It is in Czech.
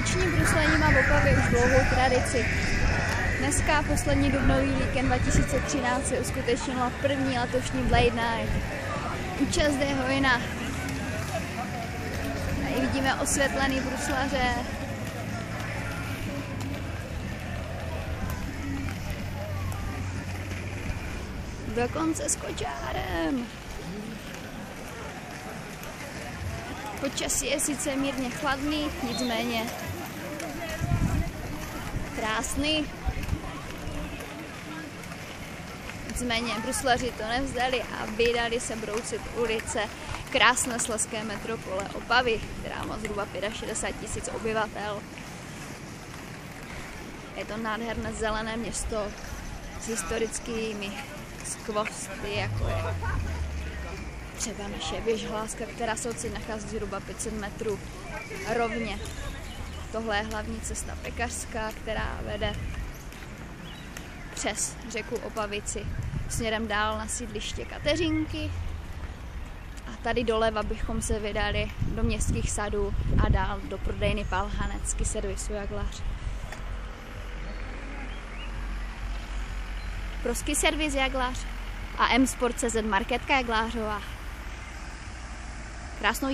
Noční bruslení má v Opavě už dlouhou tradici. Dneska, poslední dubnový víkend 2013, se uskutečnila první letošní Blade Night. Účast je hojná. Tady vidíme osvětlený bruslaře. Dokonce s kočárem. Počasí je sice mírně chladný, nicméně krásný. Nicméně bruslaři to nevzdali a vydali se brousit ulice krásné slezské metropole Opavy, která má zhruba 65 000 obyvatel. Je to nádherné zelené město s historickými skvosty, jako je třeba naše Běžhláska, která se odsud nachází zhruba 500 metrů rovně. Tohle je hlavní cesta pekařská, která vede přes řeku Opavici směrem dál na sídliště Kateřinky. A tady doleva bychom se vydali do Městských sadů a dál do prodejny Palhanec, ski servisu Jaglař. Pro ski servis Jaglař a M-Sport.cz marketka Jaglářová. Krásnou